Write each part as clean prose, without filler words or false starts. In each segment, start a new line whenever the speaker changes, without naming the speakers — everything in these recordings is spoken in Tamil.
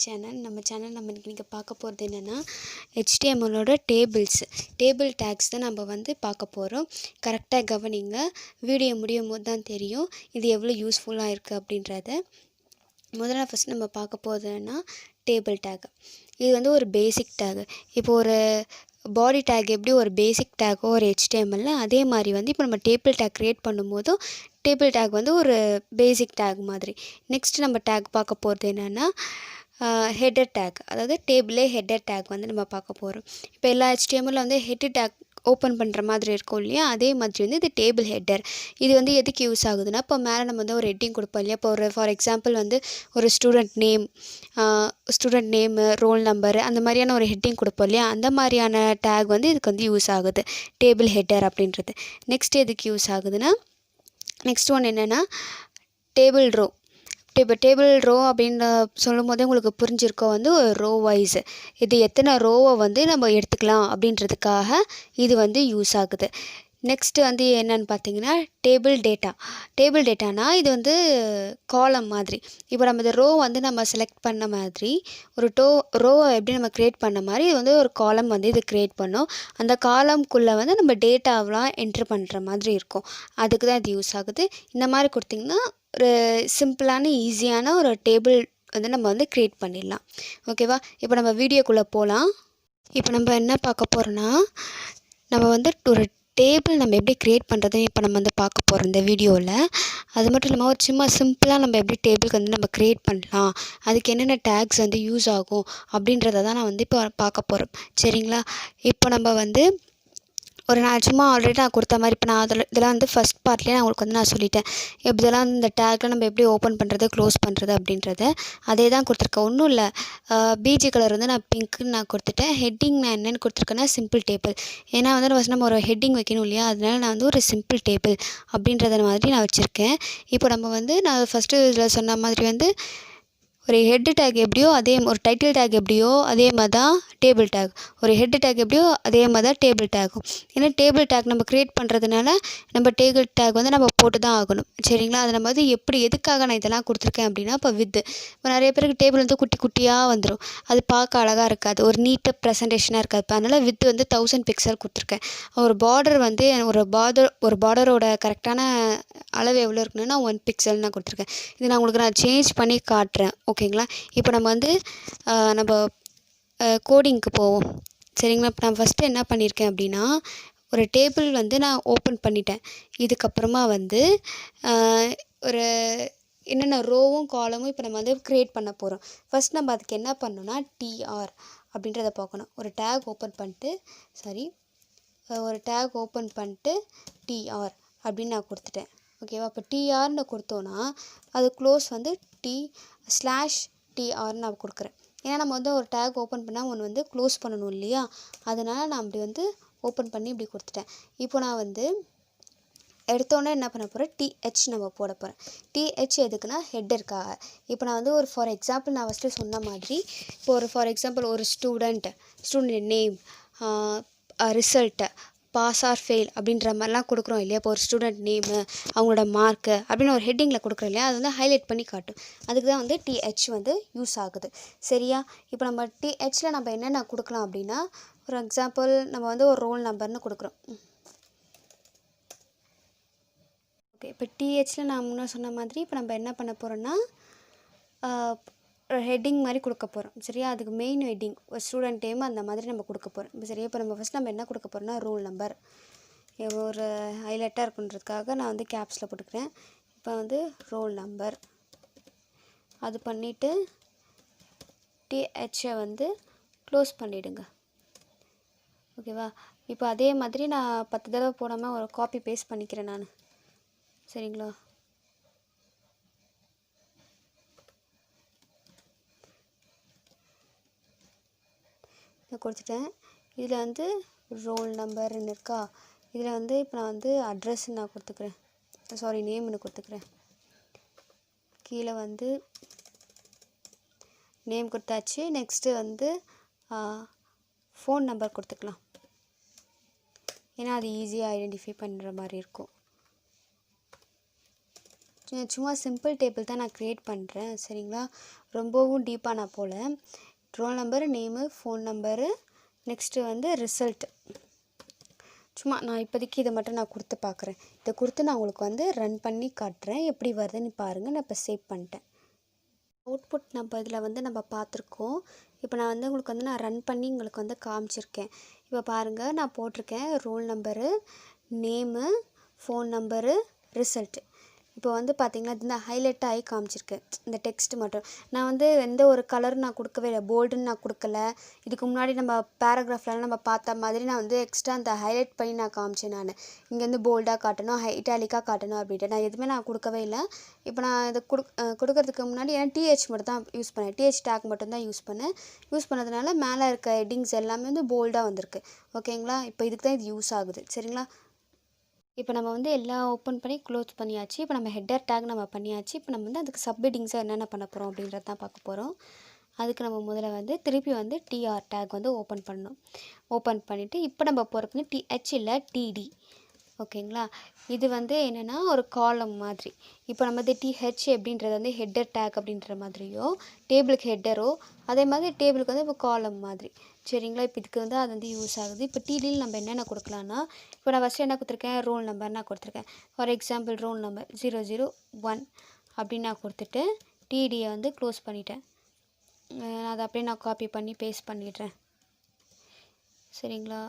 சேனல். நம்ம இன்னைக்கு நீங்கள் பார்க்க போகிறது என்னென்னா HTMLோட டேபிள் டேக்ஸ் தான் நம்ம வந்து பார்க்க போகிறோம். கரெக்டாக கவனிங்க. வீடியோ முடியும் போது தான் தெரியும் இது எவ்வளோ யூஸ்ஃபுல்லாக இருக்குது அப்படின்றத. முதல்ல ஃபஸ்ட் நம்ம பார்க்க போகிறதுன்னா டேபிள் டேக். இது வந்து ஒரு பேசிக் டேக். இப்போ ஒரு பாடி டேக் எப்படி ஒரு பேசிக் டேக்கோ ஒரு HTML, அதே மாதிரி வந்து இப்போ நம்ம டேபிள் டேக் க்ரியேட் பண்ணும்போதும் டேபிள் டேக் வந்து ஒரு பேசிக் டேக் மாதிரி. நெக்ஸ்ட் நம்ம டேக் பார்க்க போகிறது என்னென்னா ஹெட்டர் டேக். அதாவது டேபிளே ஹெட்டர் டேக் வந்து நம்ம பார்க்க போகிறோம். இப்போ எல்லா HTML வந்து ஹெட்டர் டேக் ஓப்பன் பண்ணுற மாதிரி இருக்கும் இல்லையா, அதே மாதிரி வந்து இது டேபிள் ஹெட்டர். இது வந்து எதுக்கு யூஸ் ஆகுதுன்னா, இப்போ மேலே நம்ம வந்து ஒரு ஹெட்டிங் கொடுப்போம் இல்லையா. இப்போ ஒரு ஃபார் எக்ஸாம்பிள் வந்து ஒரு ஸ்டூடெண்ட் நேமு, ரோல் நம்பரு, அந்த மாதிரியான ஒரு ஹெட்டிங் கொடுப்போம் இல்லையா, அந்த மாதிரியான டேக் வந்து இதுக்கு வந்து யூஸ் ஆகுது, டேபிள் ஹெட்டர் அப்படின்றது. நெக்ஸ்ட் எதுக்கு யூஸ் ஆகுதுன்னா, நெக்ஸ்ட் ஒன் என்னென்னா டேபிள் ரோ. இப்போ டேபிள் ரோ அப்படின்னு சொல்லும் போதே உங்களுக்கு புரிஞ்சிருக்கோம், வந்து ரோ வைஸ் இது எத்தனை ரோவை வந்து நம்ம எடுத்துக்கலாம் அப்படின்றதுக்காக இது வந்து யூஸ் ஆகுது. நெக்ஸ்ட்டு வந்து என்னென்னு பார்த்தீங்கன்னா டேபிள் டேட்டானா இது வந்து காலம் மாதிரி. இப்போ நம்ம இந்த ரோ வந்து நம்ம செலக்ட் பண்ண மாதிரி ஒரு ரோவை எப்படி நம்ம க்ரியேட் பண்ண மாதிரி இது வந்து ஒரு காலம் வந்து இது க்ரியேட் பண்ணோம். அந்த காலம்குள்ளே வந்து நம்ம டேட்டாவெலாம் என்ட்ரு பண்ணுற மாதிரி இருக்கும். அதுக்கு தான் இது யூஸ் ஆகுது. இந்த மாதிரி கொடுத்திங்கன்னா ஒரு சிம்பிளான ஈஸியான ஒரு டேபிள் வந்து நம்ம வந்து க்ரியேட் பண்ணிடலாம். ஓகேவா? இப்போ நம்ம வீடியோக்குள்ளே போகலாம். இப்போ நம்ம என்ன பார்க்க போகிறோன்னா, நம்ம வந்து ஒரு டேபிள் நம்ம எப்படி க்ரியேட் பண்ணுறதுன்னு இப்போ நம்ம வந்து பார்க்க போகிறோம் இந்த வீடியோவில். அது மட்டும் இல்லாமல் ஒரு சும்மா சிம்பிளாக நம்ம எப்படி டேபிளுக்கு வந்து நம்ம க்ரியேட் பண்ணலாம், அதுக்கு என்னென்ன டேக்ஸ் வந்து யூஸ் ஆகும் அப்படின்றத தான் நான் வந்து இப்போ பார்க்க போகிறோம். சரிங்களா? இப்போ நம்ம வந்து நான் சும்மா ஆல்ரெடி நான் கொடுத்த மாதிரி இப்போ நான் இதெல்லாம் வந்து ஃபஸ்ட் பார்ட்லேயே நான் உங்களுக்கு வந்து நான் சொல்லிட்டேன். இதெல்லாம் வந்து இந்த டேக்கில் நம்ம எப்படி ஓப்பன் பண்ணுறது, க்ளோஸ் பண்ணுறது அப்படின்றத அதே தான் கொடுத்துருக்கேன். ஒன்றும் இல்லை, பிஜி கலர் வந்து நான் பிங்க்குன்னு நான் கொடுத்துட்டேன். ஹெட்டிங் நான் என்னென்னு கொடுத்துருக்கேன்னா சிம்பிள் டேபிள். ஏன்னா வந்து ஃபஸ்ட் நம்ம ஒரு ஹெட்டிங் வைக்கணும் இல்லையா, அதனால நான் வந்து ஒரு சிம்பிள் டேபிள் அப்படின்றத மாதிரி நான் வச்சுருக்கேன். இப்போ நம்ம வந்து நான் ஃபஸ்ட்டு இதில் சொன்ன மாதிரி வந்து ஒரு ஹெட் டேக் எப்படியோ ஒரு டைட்டில் டேக் எப்படியோ அதே மாதிரி தான் டேபிள் டேக். ஒரு ஹெட் டேக் எப்படியோ அதே மாதிரி தான் டேபிள் டேக்கும். ஏன்னா டேபிள் டேக் நம்ம க்ரியேட் பண்ணுறதுனால நம்ம டேபிள் டேக் வந்து நம்ம போட்டு தான் ஆகணும். சரிங்களா? அது நம்ம வந்து எதுக்காக நான் இதெல்லாம் கொடுத்துருக்கேன் அப்படின்னா, இப்போ இப்போ நிறைய பேருக்கு டேபிள் வந்து குட்டி குட்டியாக வந்துடும், அது பார்க்க அழகாக இருக்காது, ஒரு நீட்டாக ப்ரெசன்டேஷனாக இருக்காது. இப்போ அதனால் வந்து 1000 பிக்சல் கொடுத்துருக்கேன். ஒரு பார்டர் வந்து ஒரு பார்டரோட கரெக்டான அளவு எவ்வளோ இருக்குன்னா 1 பிக்சல் நான் கொடுத்துருக்கேன். இது நான் உங்களுக்கு சேஞ்ச் பண்ணி காட்டுறேன். ஓகேங்களா? இப்போ நம்ம வந்து கோடிங்க்கு போவோம். சரிங்களா? இப்போ நான் ஃபஸ்ட்டு என்ன பண்ணியிருக்கேன் அப்படின்னா, ஒரு டேபிள் வந்து நான் ஓப்பன் பண்ணிட்டேன். இதுக்கப்புறமா வந்து ஒரு என்னென்ன ரோவும் காலமும் இப்போ நம்ம வந்து க்ரியேட் பண்ண போகிறோம். ஃபஸ்ட் நம்ம அதுக்கு என்ன பண்ணணும்னா TR அப்படின்றத பார்க்கணும். ஒரு டேக் ஓப்பன் பண்ணிட்டு TR அப்படின்னு நான் கொடுத்துட்டேன். ஓகேவா? இப்போ TRன்னு கொடுத்தோன்னா அது க்ளோஸ் வந்து /TRன்னு நான் கொடுக்குறேன். ஏன்னா நம்ம வந்து ஒரு டேக் ஓப்பன் பண்ணால் ஒன்று வந்து க்ளோஸ் பண்ணணும் இல்லையா, அதனால் நான் அப்படி வந்து ஓப்பன் பண்ணி இப்படி கொடுத்துட்டேன். இப்போ நான் வந்து எடுத்தோன்னே என்ன பண்ண போகிறேன், TH நம்ம போட போகிறேன். TH எதுக்குன்னா ஹெட்டருக்காக. இப்போ நான் வந்து ஒரு ஃபார் எக்ஸாம்பிள் நான் ஃபஸ்ட்டு சொன்ன மாதிரி இப்போ ஃபார் எக்ஸாம்பிள் ஒரு student name, result, pass or fail அப்படின்ற மாதிரிலாம் கொடுக்குறோம் இல்லையா. இப்போ ஒரு ஸ்டூடெண்ட் நேமு, அவங்களோட மார்க்கு அப்படின்னு ஒரு ஹெட்டிங்கில் கொடுக்குறோம் இல்லையா, அது வந்து ஹைலைட் பண்ணி காட்டும். அதுக்கு தான் வந்து TH வந்து யூஸ் ஆகுது. சரியா? இப்போ நம்ம THல நம்ம என்னென்ன கொடுக்கலாம் அப்படின்னா, ஒரு எக்ஸாம்பிள் நம்ம வந்து ஒரு ரோல் நம்பர்னு கொடுக்குறோம். ஓகே, இப்போ THல நான் முன்னே சொன்ன மாதிரி இப்போ நம்ம என்ன பண்ண போகிறோன்னா ஒரு ஹெட்டிங் மாதிரி கொடுக்க போகிறோம். சரியா? அதுக்கு மெயின் ஹெட்டிங் ஒரு ஸ்டூடெண்ட் நேம் அந்த மாதிரி நம்ம கொடுக்க போகிறோம். இப்போ சரியா? இப்போ நம்ம என்ன கொடுக்க போகிறோம்னா ரோல் நம்பர். ஒரு ஹைலைட்டாக இருக்குன்றதுக்காக நான் வந்து கேப்ஸில் போட்டுக்கிறேன். இப்போ வந்து ரோல் நம்பர் அது பண்ணிவிட்டு THஐ வந்து க்ளோஸ் பண்ணிவிடுங்க. ஓகேவா? இப்போ அதே மாதிரி நான் 10 தடவை போடாமல் ஒரு காப்பி பேஸ்ட் பண்ணிக்கிறேன் நான். சரிங்களா? இதை கொடுத்துட்டேன். இதில் வந்து ரோல் நம்பர்னு இருக்கா, இதில் வந்து இப்போ நான் வந்து அட்ரஸ்ன்னு நான் கொடுத்துக்கிறேன், நேம்னு கொடுத்துக்கிறேன். கீழே வந்து நேம் கொடுத்தாச்சு. நெக்ஸ்ட்டு வந்து ஃபோன் நம்பர் கொடுத்துக்கலாம், ஏன்னா அது ஈஸியாக ஐடென்டிஃபை பண்ணுற மாதிரி இருக்கும். சும்மா சிம்பிள் டேபிள் தான் நான் க்ரியேட் பண்ணுறேன் சரிங்களா. ரொம்பவும் டீப்பாக நான் போல். Roll number, name, phone number, next வந்து ரிசல்ட். சும்மா நான் இப்போதைக்கு இதை மட்டும் நான் கொடுத்து பார்க்குறேன். இதை கொடுத்து நான் உங்களுக்கு வந்து ரன் பண்ணி காட்டுறேன். எப்படி வருதுன்னு பாருங்கள். நான் இப்போ சேவ் பண்ணிட்டேன். அவுட்புட் நம்ம இதில் வந்து நம்ம பார்த்துருக்கோம். இப்போ நான் வந்து உங்களுக்கு வந்து நான் ரன் பண்ணி உங்களுக்கு வந்து காமிச்சிருக்கேன். இப்போ பாருங்கள், நான் போட்டிருக்கேன் roll number, name, phone number, result. இப்போ வந்து பார்த்திங்கன்னா இந்த ஹைலைட் ஆகி காமிச்சிருக்கு இந்த டெக்ஸ்ட் மட்டும். நான் வந்து எந்த ஒரு கலரும் நான் கொடுக்கவே இல்லை, போல்டுன்னு நான் கொடுக்கல. இதுக்கு முன்னாடி நம்ம பேராகிராஃப்லாம் நம்ம பார்த்த மாதிரி நான் வந்து எக்ஸ்ட்ரா அந்த ஹைலைட் பண்ணி நான் காமிச்சேன். நான் இங்கேருந்து போல்டாக காட்டணும், இட்டாலிக்காக காட்டணும் அப்படின்ட்டு நான் எதுவுமே நான் கொடுக்கவே இல்லை. இப்போ நான் இதை கொடுக்கறதுக்கு முன்னாடி ஏன்னா டிஹெச் மட்டும் தான் யூஸ் பண்ணேன், டிஹெச் டேக் மட்டும் தான் யூஸ் பண்ணதுனால மேலே இருக்க ஹெட்டிங்ஸ் எல்லாமே வந்து போல்டாக வந்திருக்கு. ஓகேங்களா. இப்போ இதுக்கு தான் இது யூஸ் ஆகுது சரிங்களா. இப்போ நம்ம வந்து எல்லாம் ஓப்பன் பண்ணி க்ளோஸ் பண்ணியாச்சு. இப்போ நம்ம ஹெட்டர் டேக் நம்ம பண்ணியாச்சு. இப்போ நம்ம வந்து அதுக்கு சப்ஹெட்டிங்ஸாக என்னென்ன பண்ண போகிறோம் அப்படின்றது தான் பார்க்க போகிறோம். அதுக்கு நம்ம முதல்ல வந்து திருப்பி வந்து டிஆர் டேக் வந்து ஓப்பன் பண்ணணும். ஓப்பன் பண்ணிவிட்டு இப்போ நம்ம போகிறது வந்து டிஹெச் இல்லை டிடி. ஓகேங்களா. இது வந்து என்னென்னா ஒரு காலம் மாதிரி. இப்போ நம்ம வந்து டிஹெச் அப்படின்றது வந்து ஹெட்டர் டேக் அப்படின்ற மாதிரியோ, டேபிளுக்கு ஹெட்டரோ, அதே மாதிரி டேபிளுக்கு வந்து இப்போ காலம் மாதிரி சரிங்களா. இப்போ இதுக்கு வந்து அது வந்து யூஸ் ஆகுது. இப்போ டிடியில் நம்ம என்னென்ன கொடுக்கலான்னா, இப்போ நான் ஃபஸ்ட்டு என்ன கொடுத்துருக்கேன், ரோல் நம்பர் நான் கொடுத்துருக்கேன். ஃபார் எக்ஸாம்பிள் ரோல் நம்பர் 001 அப்படின்னு நான் கொடுத்துட்டு டிடியை வந்து க்ளோஸ் பண்ணிட்டேன். அதை அப்படியே நான் காப்பி பண்ணி பேஸ்ட் பண்ணிடுறேன் சரிங்களா.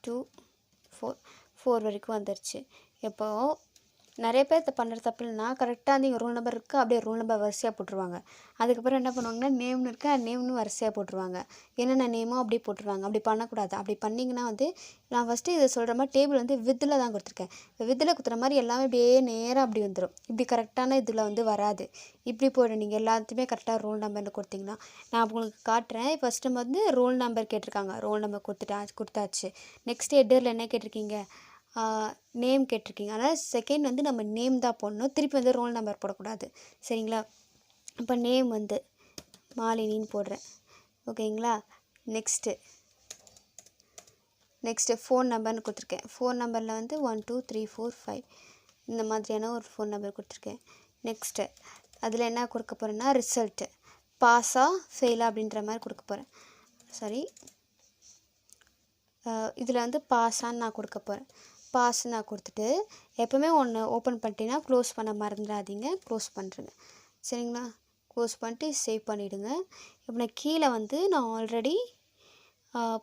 2 4 வரைக்கும் வந்துருச்சு. இப்போது நிறைய பேர் இதை பண்ணுற தப்பு இல்லைன்னா, கரெக்டாக வந்து இங்கே ரோல் நம்பர் இருக்குது, அப்படியே ரோல் நம்பர் வரிசையாக போட்டுருவாங்க. அதுக்கப்புறம் என்ன பண்ணுவாங்கன்னா, நேம்னு இருக்குது, நேம்னு வரிசையாக போட்டுருவாங்க. என்னென்ன நேமோ அப்படியே போட்டுருவாங்க. அப்படி பண்ணக்கூடாது. அப்படி பண்ணிங்கன்னா வந்து நான் ஃபஸ்ட்டு இதை சொல்கிற மாதிரி டேபிள் வந்து வித்தில் தான் கொடுத்துருக்கேன். வித்தில் கொடுத்துற மாதிரி எல்லாமே அப்படியே நேராக அப்படி வந்துடும். இப்படி கரெக்டான இதில் வந்து வராது. இப்படி போய்டும். நீங்கள் எல்லாத்தையுமே கரெக்டாக ரோல் நம்பர்னு கொடுத்தீங்கன்னா நான் உங்களுக்கு காட்டுறேன். ஃபஸ்ட்டு வந்து ரோல் நம்பர் கேட்டிருக்காங்க, ரோல் நம்பர் கொடுத்தாச்சு. நெக்ஸ்ட் ஹெட்டரில் என்ன கேட்டிருக்கீங்க, நேம் கேட்டிருக்கீங்க. அதனால் செகண்ட் வந்து நம்ம நேம் தான் போடணும், திருப்பி வந்து ரோல் நம்பர் போடக்கூடாது சரிங்களா. இப்போ நேம் வந்து மாலினின்னு போடுறேன். ஓகேங்களா. நெக்ஸ்ட்டு ஃபோன் நம்பர்னு கொடுத்துருக்கேன். ஃபோன் நம்பரில் வந்து 1 2 3 4 5 இந்த மாதிரியான ஒரு ஃபோன் நம்பர் கொடுத்துருக்கேன். நெக்ஸ்ட்டு அதில் என்ன கொடுக்க போகிறேன்னா, ரிசல்ட்டு பாஸா ஃபெயிலா அப்படின்ற மாதிரி கொடுக்க போகிறேன். சாரி, இதில் வந்து பாஸான்னு நான் கொடுக்க போகிறேன். பாஸ் நான் கொடுத்துட்டு எப்போவுமே ஒன்று ஓப்பன் பண்ணிட்டீங்கன்னா க்ளோஸ் பண்ண மறந்துடாதீங்க, க்ளோஸ் பண்ணுறேங்க சரிங்களா. க்ளோஸ் பண்ணிட்டு சேவ் பண்ணிவிடுங்க. இப்போ நான் கீழே வந்து நான் ஆல்ரெடி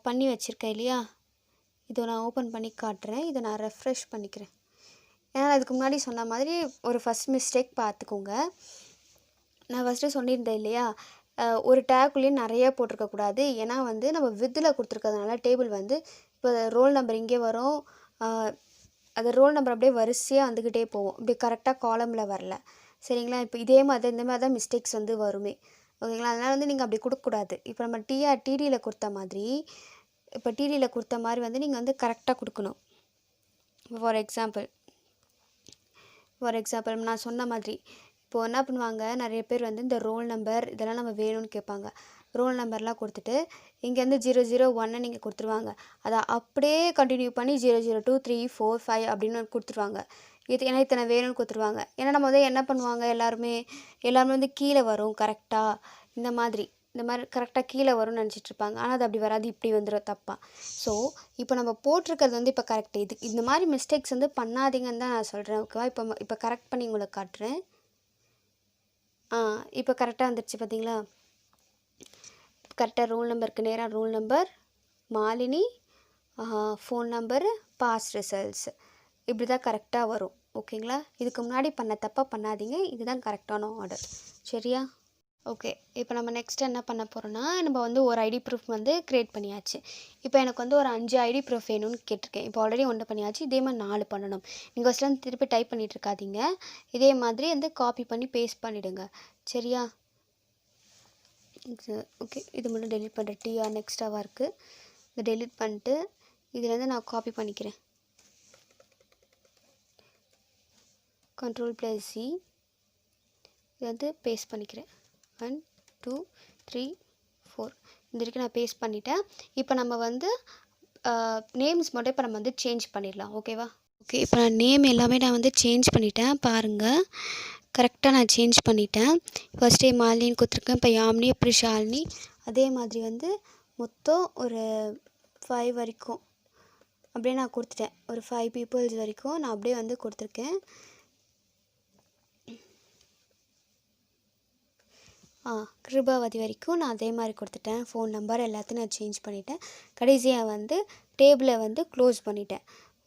பண்ணி வச்சுருக்கேன் இல்லையா, இதை நான் ஓப்பன் பண்ணி காட்டுறேன். இதை நான் ரெஃப்ரெஷ் பண்ணிக்கிறேன். ஏன்னா அதுக்கு முன்னாடி சொன்ன மாதிரி ஒரு ஃபஸ்ட் மிஸ்டேக் பார்த்துக்கோங்க. நான் ஃபஸ்ட்டு சொல்லியிருந்தேன் இல்லையா, ஒரு டேக்குள்ளேயும் நிறைய போட்டிருக்கக்கூடாது. ஏன்னா வந்து நம்ம வித்தில் கொடுத்துருக்கிறதுனால டேபிள் வந்து இப்போ ரோல் நம்பர் இங்கே வரும், அது ரோல் நம்பர் அப்படியே வரிசையாக வந்துக்கிட்டே போகும். இப்படி கரெக்டாக காலமில் வரல சரிங்களா. இப்போ இதே மாதிரி இந்த மாதிரி தான் மிஸ்டேக்ஸ் வந்து வருமே. ஓகேங்களா. அதனால் வந்து நீங்கள் அப்படி கொடுக்கக்கூடாது. இப்போ நம்ம டிடியில் கொடுத்த மாதிரி வந்து நீங்கள் வந்து கரெக்டாக கொடுக்கணும். ஃபார் எக்ஸாம்பிள் நான் சொன்ன மாதிரி இப்போது என்ன பண்ணுவாங்க, நிறைய பேர் வந்து இந்த ரோல் நம்பர் இதெல்லாம் நம்ம வேணும்னு கேட்பாங்க. ரோல் நம்பர்லாம் கொடுத்துட்டு இங்கேருந்து 001 நீங்கள் கொடுத்துருவாங்க. அதை அப்படியே கண்டினியூ பண்ணி 002 3 4 5 அப்படின்னு கொடுத்துருவாங்க. ஏன்னா இத்தனை வேணும்னு கொடுத்துருவாங்க. ஏன்னா நம்ம வந்து என்ன பண்ணுவாங்க, எல்லாருமே வந்து கீழே வரும் கரெக்டாக, இந்த மாதிரி கரெக்டாக கீழே வரும்னு நினச்சிட்ருப்பாங்க. ஆனால் அது அப்படி வராது, இப்படி வந்துடும் தப்பாக. ஸோ இப்போ நம்ம போட்டிருக்கிறது வந்து இப்போ கரெக்டு. இந்த மாதிரி மிஸ்டேக்ஸ் வந்து பண்ணாதீங்கன்னு தான் நான் சொல்கிறேன். ஓகேவா. இப்போ கரெக்ட் பண்ணி உங்களுக்கு காட்டுறேன். இப்போ கரெக்டாக வந்துடுச்சு பார்த்தீங்களா. கரெக்டாக ரோல் நம்பருக்கு நேராக roll number, Malini, phone number, pass results இப்படி தான் கரெக்டாக வரும். ஓகேங்களா. இதுக்கு முன்னாடி பண்ண தப்பாக பண்ணாதீங்க. இதுதான் கரெக்டான ஆர்டர் சரியா. ஓகே. இப்போ நம்ம நெக்ஸ்ட் என்ன பண்ண போகிறோன்னா, நம்ம வந்து ஒரு ஐடி ப்ரூஃப் வந்து க்ரியேட் பண்ணியாச்சு. இப்போ எனக்கு வந்து ஒரு 5 ஐடி ப்ரூஃப் வேணும்னு கேட்டிருக்கேன். இப்போ ஆல்ரெடி 1 பண்ணியாச்சு. இதே மாதிரி 4 பண்ணணும். நீங்கள் ஃபஸ்ட்டு வந்து திருப்பி டைப் பண்ணிகிட்டு இருக்காதீங்க. இதே மாதிரி வந்து காப்பி பண்ணி பேஸ்ட் பண்ணிவிடுங்க சரியா. ஓகே. இது மட்டும் டெலிட் பண்ணுறேன். டிஆர் நெக்ஸ்ட்டாக இருக்குது. இதை டெலிட் பண்ணிட்டு இதுலேருந்து நான் காப்பி பண்ணிக்கிறேன். Ctrl+C இதை வந்து பேஸ்ட் பண்ணிக்கிறேன். 1 2 3 4 இந்த வரைக்கும் நான் பேஸ்ட் பண்ணிட்டேன். இப்போ நம்ம வந்து நேம்ஸ் மட்டும் இப்போ நம்ம வந்து சேஞ்ச் பண்ணிடலாம். ஓகேவா? ஓகே, இப்போ நான் நேம் எல்லாமே நான் வந்து சேஞ்ச் பண்ணிட்டேன். பாருங்கள், கரெக்டாக நான் சேஞ்ச் பண்ணிட்டேன். ஃபர்ஸ்ட் டைம் மாலினின்னு கொடுத்துருக்கேன். இப்போ யாமினி, அப்புறம் ஷாலினி. அதே மாதிரி வந்து மொத்தம் ஒரு 5 வரைக்கும் அப்படியே நான் கொடுத்துட்டேன். ஒரு 5 பீப்புள்ஸ் வரைக்கும் நான் அப்படியே வந்து கொடுத்துருக்கேன். கிருபாவதி வரைக்கும் நான் அதே மாதிரி கொடுத்துட்டேன். ஃபோன் நம்பர் எல்லாத்தையும் நான் சேஞ்ச் பண்ணிட்டேன். கடைசியாக வந்து டேபிளை வந்து க்ளோஸ் பண்ணிட்டேன்.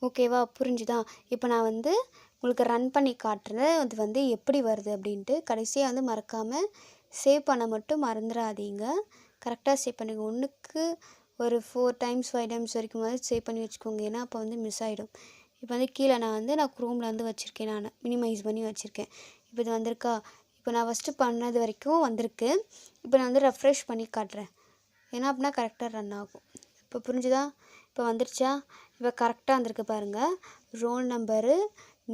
ஓகேவா? புரிஞ்சுதா? இப்போ நான் வந்து உங்களுக்கு ரன் பண்ணி காட்டுறேன் அது வந்து எப்படி வருது அப்படின்ட்டு. கடைசியாக வந்து மறக்காமல் சேவ் பண்ண மட்டும் மறந்துடாதீங்க. கரெக்டாக சேவ் பண்ணுங்க. ஒன்றுக்கு ஒரு 4 டைம்ஸ் 5 டைம்ஸ் வரைக்கும் வந்து சேவ் பண்ணி வச்சுக்கோங்க. ஏன்னா அப்போ வந்து மிஸ் ஆகிடும். இப்போ வந்து கீழே நான் க்ரோமில் வந்து வச்சுருக்கேன். நான் மினிமைஸ் பண்ணி வச்சுருக்கேன். இப்போ இது வந்திருக்கா? இப்போ நான் ஃபஸ்ட்டு பண்ணது வரைக்கும் வந்திருக்கு. இப்போ நான் வந்து ரெஃப்ரெஷ் பண்ணி காட்டுறேன். ஏன்னா அப்படின்னா கரெக்டாக ரன் ஆகும். இப்போ புரிஞ்சுதா? இப்போ வந்துருச்சா? இப்போ கரெக்டாக வந்திருக்கு பாருங்கள். Roll number,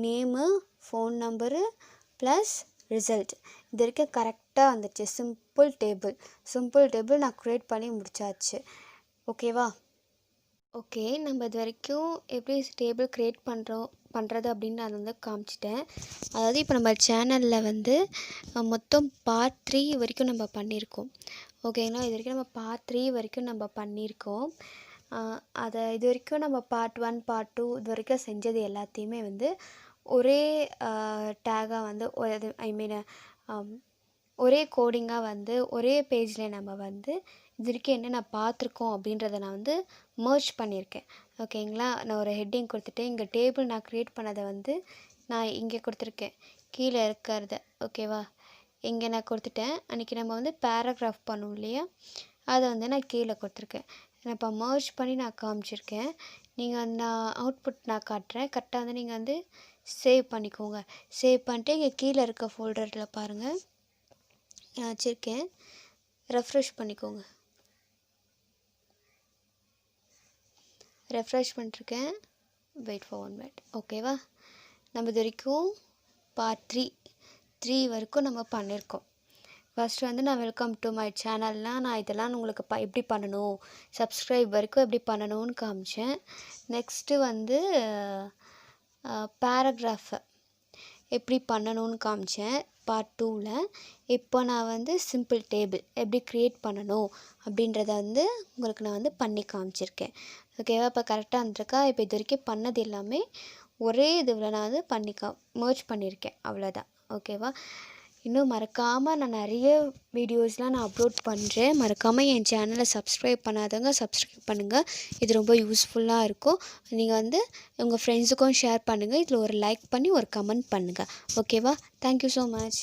name, phone number plus result இது வரைக்கும் கரெக்டாக வந்துடுச்சு. சிம்பிள் டேபிள் நான் க்ரியேட் பண்ணி முடிச்சாச்சு. ஓகேவா? ஓகே, நம்ம இது வரைக்கும் எப்படி டேபிள் க்ரியேட் பண்ணுறது அப்படின்னு நான் வந்து காமிச்சிட்டேன். அதாவது இப்போ நம்ம சேனலில் வந்து மொத்தம் பார்ட் 3 வரைக்கும் நம்ம பண்ணியிருக்கோம். ஓகேங்களா? இது வரைக்கும் நம்ம பார்ட் 3 வரைக்கும் நம்ம பண்ணியிருக்கோம். அதை இது வரைக்கும் நம்ம பார்ட் 1 பார்ட் 2 இது வரைக்கும் செஞ்சது எல்லாத்தையுமே வந்து ஒரே டேகாக வந்து ஒரே கோடிங்காக வந்து ஒரே பேஜில் நம்ம வந்து இது வரைக்கும் என்ன நான் பார்த்துருக்கோம் அப்படின்றத நான் வந்து மர்ஜ் பண்ணியிருக்கேன். ஓகேங்களா? நான் ஒரு ஹெட்டிங் கொடுத்துட்டேன். இங்கே டேபிள் நான் க்ரியேட் பண்ணதை வந்து நான் இங்கே கொடுத்துருக்கேன். கீழே இருக்கிறத ஓகேவா? இங்கே நான் கொடுத்துட்டேன். அன்றைக்கி நம்ம வந்து பேராகிராஃப் பண்ணுவோம் இல்லையா? அதை வந்து நான் கீழே கொடுத்துருக்கேன். நான் இப்போ மர்ஜ் பண்ணி நான் காமிச்சிருக்கேன். நீங்கள் நான் அவுட்புட் நான் காட்டுறேன். கரெக்டாக வந்து நீங்கள் வந்து சேவ் பண்ணிக்கோங்க. சேவ் பண்ணிட்டு இங்கே கீழே இருக்க ஃபோல்டரில் பாருங்கள் நான் வச்சுருக்கேன். ரெஃப்ரெஷ் பண்ணிக்கோங்க. ரெஃப்ரெஷ் பண்ணிருக்கேன். Wait for 1 minute. ஓகேவா? நம்ம இது வரைக்கும் பார்ட் 3 வரைக்கும் நம்ம பண்ணியிருக்கோம். ஃபஸ்ட்டு வந்து நான் வெல்கம் டு மை சேனல்னால் நான் இதெல்லாம் உங்களுக்கு எப்படி பண்ணணும், சப்ஸ்கிரைப் வரைக்கும் எப்படி பண்ணணும்னு காமிச்சேன். நெக்ஸ்ட்டு வந்து பேராகிராஃபை எப்படி பண்ணணும்னு காமிச்சேன் பார்ட் 2ல். இப்போ நான் வந்து சிம்பிள் டேபிள் எப்படி க்ரியேட் பண்ணணும் அப்படின்றத வந்து உங்களுக்கு நான் வந்து பண்ணி காமிச்சிருக்கேன். ஓகேவா? இப்போ கரெக்டாக வந்துருக்கா? இப்போ இது வரைக்கும் பண்ணது எல்லாமே ஒரே இதுவில் நான் வந்து மர்ஜ் பண்ணியிருக்கேன். அவ்வளோதான். ஓகேவா? இன்னும் மறக்காமல் நான் நிறைய வீடியோஸ்லாம் நான் அப்லோட் பண்ணுறேன். மறக்காமல் என் சேனலை சப்ஸ்கிரைப் பண்ணாதவங்க சப்ஸ்கிரைப் பண்ணுங்கள். இது ரொம்ப யூஸ்ஃபுல்லாக இருக்கும். நீங்கள் வந்து உங்கள் ஃப்ரெண்ட்ஸுக்கும் ஷேர் பண்ணுங்கள். இதில் ஒரு லைக் பண்ணி ஒரு கமெண்ட் பண்ணுங்கள். ஓகேவா? Thank you so much.